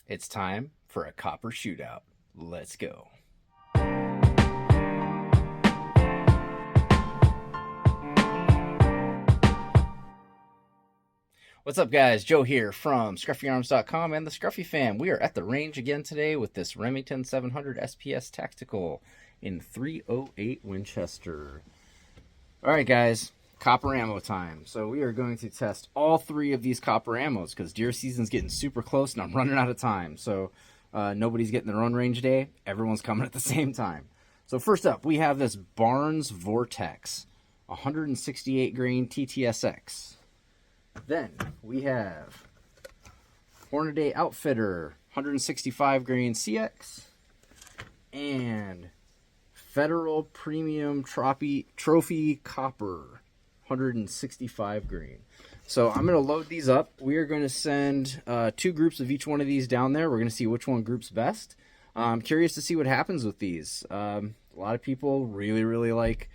It's time for a copper shootout. Let's go. What's up, guys? Joe here from ScruffyArms.com and the Scruffy Fam. We are at the range again today with this Remington 700 SPS Tactical in 308 Winchester. All right, guys, copper ammo time. So we are going to test all three of these copper ammos because deer season's getting super close and I'm running out of time. So nobody's getting their own range day. Everyone's coming at the same time. So first up, we have this Barnes VOR-TX 168 grain TTSX. Then we have Hornady Outfitter 165 grain CX and Federal Premium Trophy Copper 165 grain. So I'm going to load these up. We are going to send two groups of each one of these down there. We're going to see which one groups best. I'm curious to see what happens with these. A lot of people really like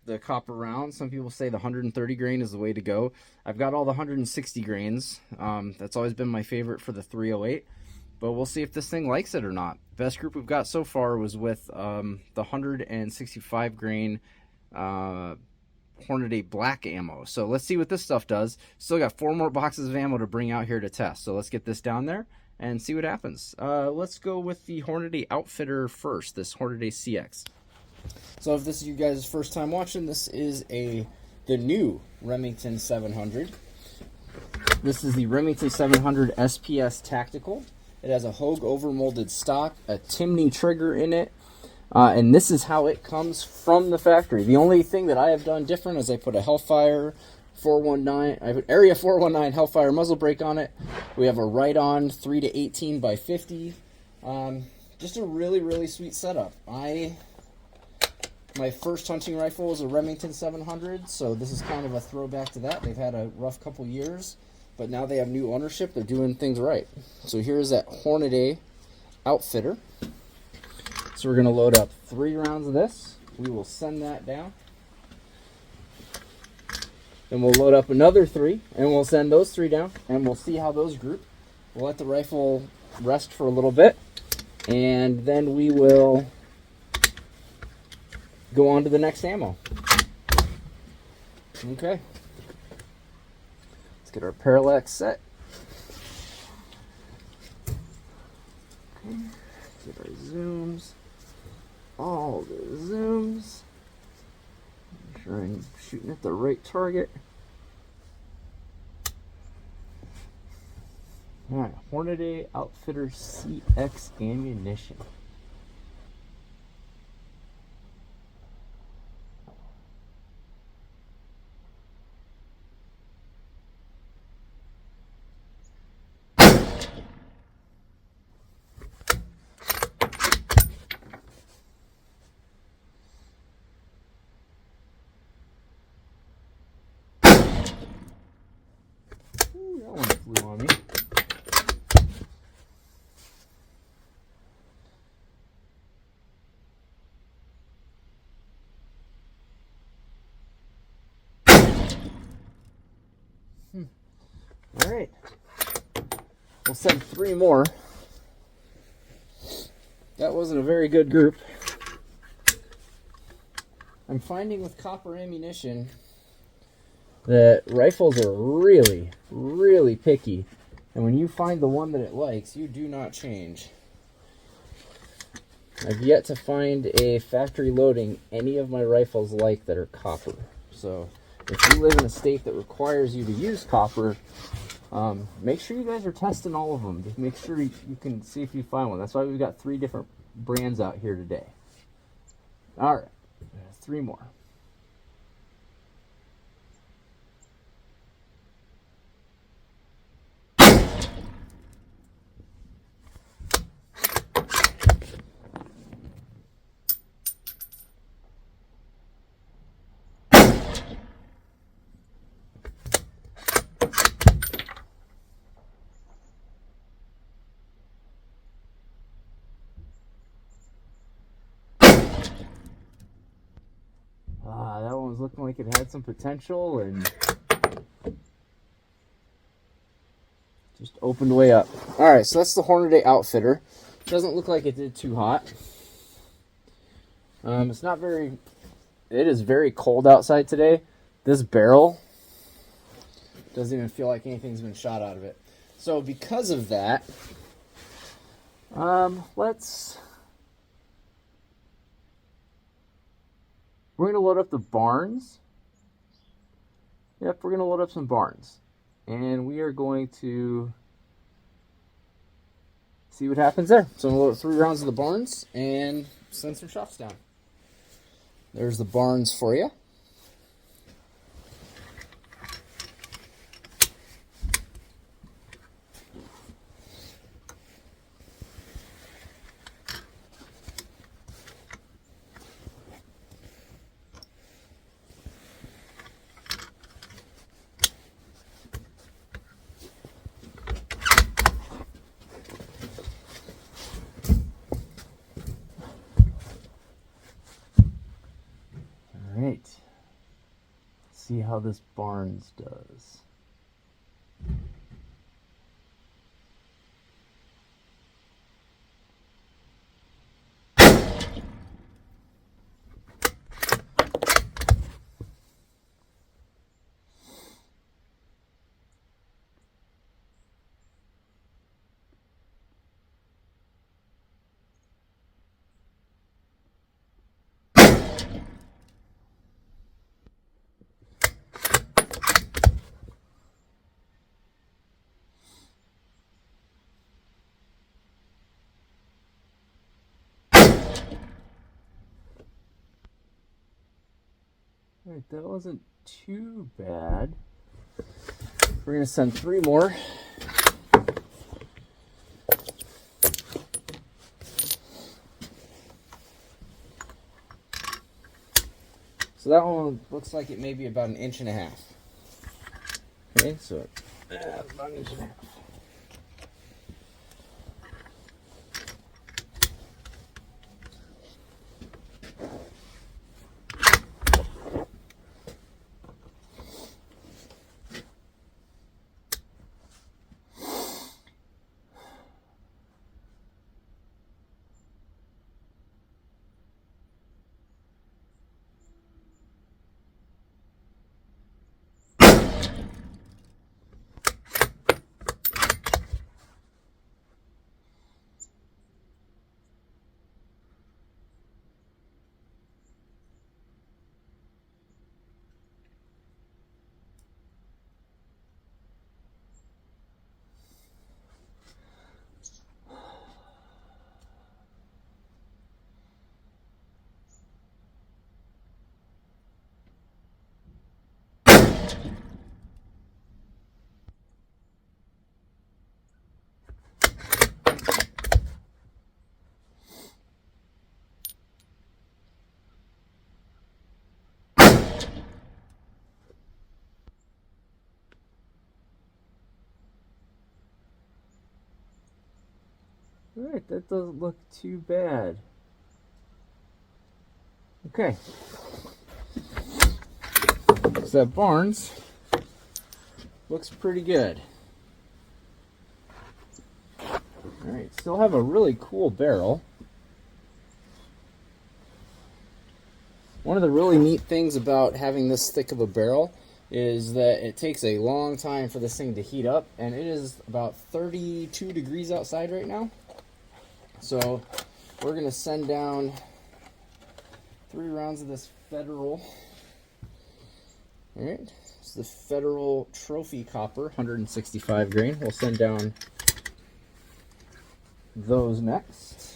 the copper round. Some people say the 130 grain is the way to go. I've got all the 160 grains. That's always been my favorite for the 308, but we'll see if this thing likes it or not. Best group we've got so far was with the 165 grain Hornady black ammo. So let's see what this stuff does. Still got 4 more boxes of ammo to bring out here to test. So let's get this down there and see what happens. Let's go with the Hornady Outfitter first, this Hornady CX. So if this is you guys' first time watching, this is the new Remington 700. This is the Remington 700 SPS Tactical. It has a Hogue overmolded stock, a Timney trigger in it, and this is how it comes from the factory. The only thing that I have done different is I put a Hellfire 419, I have an Area 419 Hellfire muzzle brake on it. We have a right-on 3-18 by 50. Just a really sweet setup. My first hunting rifle was a Remington 700, so this is kind of a throwback to that. They've had a rough couple years, but now they have new ownership. They're doing things right. So here's that Hornady Outfitter. So we're going to load up 3 rounds of this. We will send that down. Then we'll load up another 3, and we'll send those 3 down, and we'll see how those group. We'll let the rifle rest for a little bit, and then we will go on to the next ammo. Okay. Let's get our parallax set. Okay. Get our zooms. All the zooms. Make sure I'm shooting at the right target. Alright, Hornady Outfitter CX ammunition. Ooh, that one flew on me. All right, we'll send 3 more. That wasn't a very good group. I'm finding with copper ammunition that rifles are really picky, and when you find the one that it likes, you do not change. I've yet to find a factory loading any of my rifles like that are copper. So if you live in a state that requires you to use copper, make sure you guys are testing all of them. Just make sure you can see if you find one. That's why we've got 3 different brands out here today. All right, 3 more. That one was looking like it had some potential and just Opened way up. Alright, so that's the Hornady Outfitter. Doesn't look like it did too hot. It's not very... It is very cold outside today. This barrel doesn't even feel like anything's been shot out of it. So because of that, we're going to load up the barns. Yep, we're going to load up some barns. And we are going to see what happens there. So I'm going to load up 3 rounds of the barns and send some shots down. There's the barns for you. Alright, see how this barns does. Alright, that wasn't too bad. We're going to send 3 more. So that one looks like it may be about 1.5 inches. Okay, so about 1.5 inches. Alright, that doesn't look too bad. Okay. So that barns looks pretty good. Alright, still have a really cool barrel. One of the really neat things about having this thick of a barrel is that it takes a long time for this thing to heat up, and it is about 32 degrees outside right now. So we're going to send down 3 rounds of this Federal. Alright, it's the Federal Trophy Copper, 165 grain. We'll send down those next.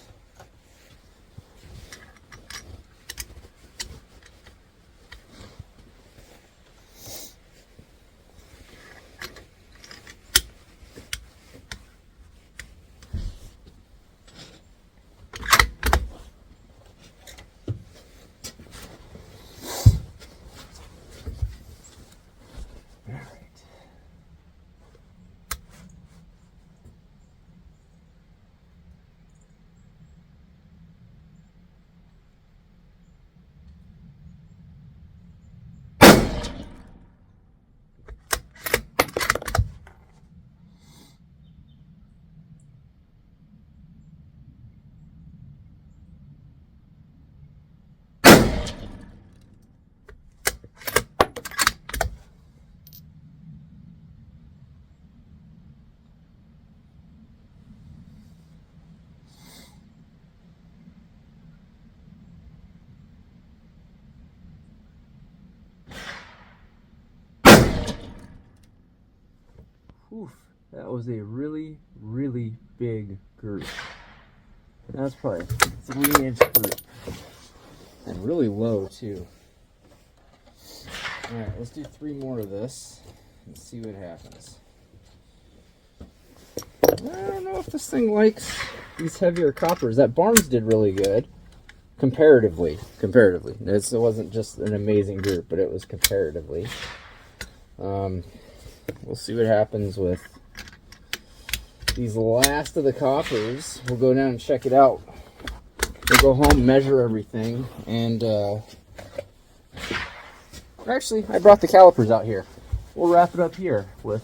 Oof, that was a really, really big group. That's probably a 3-inch group. And really low, too. Alright, let's do 3 more of this and see what happens. I don't know if this thing likes these heavier coppers. That Barnes did really good. Comparatively. It wasn't just an amazing group, but it was comparatively. We'll see what happens with these last of the coppers. We'll go down and check it out. We'll go home, measure everything, and actually, I brought the calipers out here. We'll wrap it up here with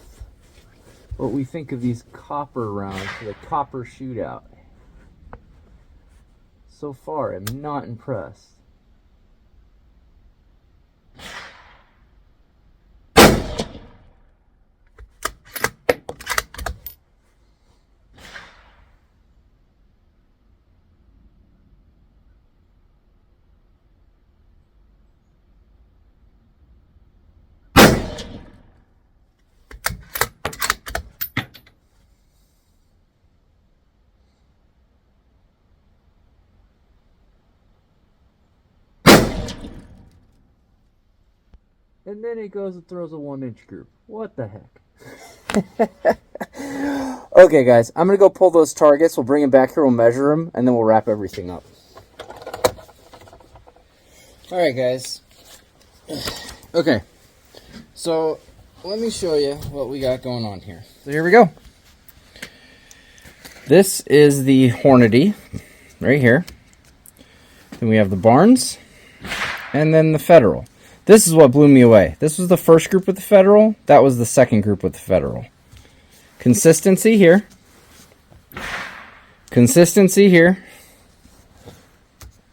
what we think of these copper rounds for the copper shootout. So far, I'm not impressed. And then it goes and throws a 1-inch group. What the heck? Okay, guys, I'm going to go pull those targets. We'll bring them back here, we'll measure them, and then we'll wrap everything up. Alright, guys. Okay, so let me show you what we got going on here. So here we go. This is the Hornady, right here. Then we have the Barnes, and then the Federal. This is what blew me away. This was the first group with the Federal. That was the second group with the Federal. Consistency here. Consistency here.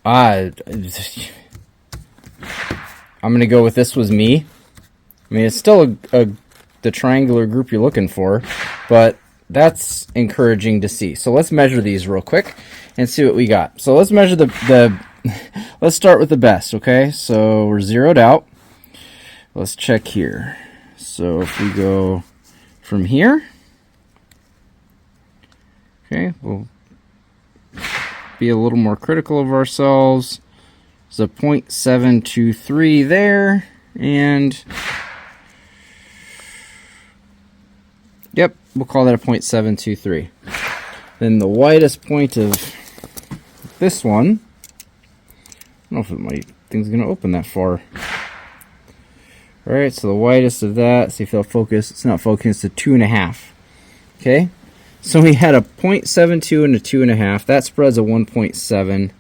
I'm going to go with this was me. I mean, it's still the triangular group you're looking for, but that's encouraging to see. So let's measure these real quick and see what we got. So let's measure let's start with the best, okay? So we're zeroed out. Let's check here. So if we go from here, okay, we'll be a little more critical of ourselves. There's a 0.723 there, and yep, we'll call that a 0.723. Then the widest point of this one, I don't know if thing's going to open that far. Alright, so the widest of that, see if it'll focus. It's not focused, it's a 2.5. Okay, so we had a 0.72 and a 2.5. That spreads a 1.7.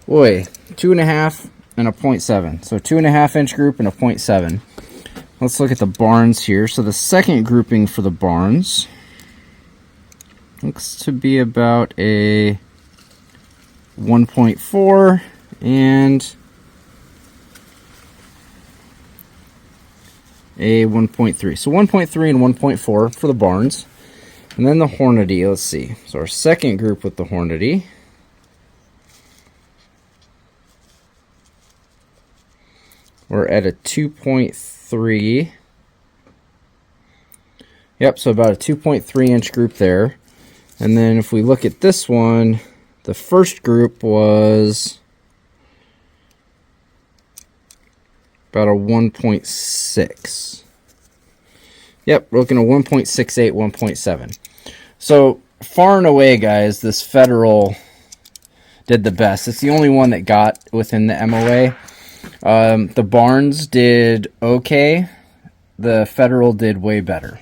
Boy, 2.5 and a 0.7. So 2.5-inch group and a 0.7. Let's look at the Barnes here. So the second grouping for the Barnes looks to be about a 1.4 and a 1.3. So 1.3 and 1.4 for the Barnes. And then the Hornady, let's see. So our second group with the Hornady. We're at a 2.3. Yep, so about a 2.3-inch group there. And then if we look at this one, the first group was about a 1.6. Yep, we're looking at 1.68, 1.7. So far and away, guys, this Federal did the best. It's the only one that got within the MOA. The Barnes did okay. The Federal did way better.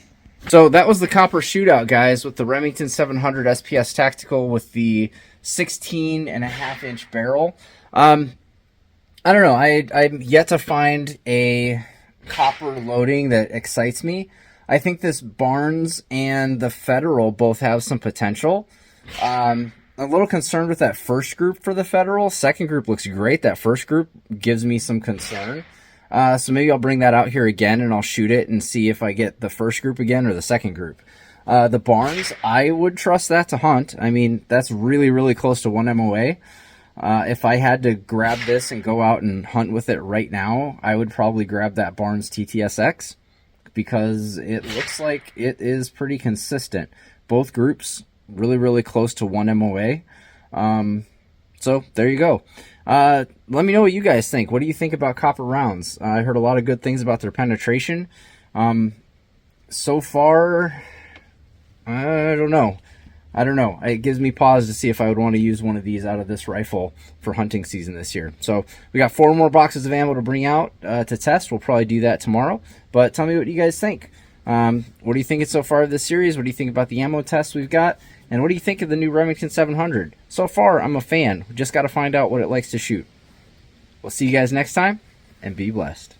So that was the copper shootout, guys, with the Remington 700 SPS Tactical with the 16.5-inch barrel. I don't know. I'm yet to find a copper loading that excites me. I think this Barnes and the Federal both have some potential. I'm a little concerned with that first group for the Federal. Second group looks great. That first group gives me some concern. So maybe I'll bring that out here again and I'll shoot it and see if I get the first group again or the second group. The Barnes, I would trust that to hunt. I mean, that's really, really close to 1 MOA. If I had to grab this and go out and hunt with it right now, I would probably grab that Barnes TTSX. because it looks like it is pretty consistent. Both groups really, really close to 1 MOA. So there you go. Let me know what you guys think. What do you think about copper rounds? I heard a lot of good things about their penetration. So far, I don't know. It gives me pause to see if I would want to use one of these out of this rifle for hunting season this year. So we got 4 more boxes of ammo to bring out to test. We'll probably do that tomorrow. But tell me what you guys think. What do you think so far of this series? What do you think about the ammo tests we've got? And what do you think of the new Remington 700? So far, I'm a fan. We just got to find out what it likes to shoot. We'll see you guys next time, and be blessed.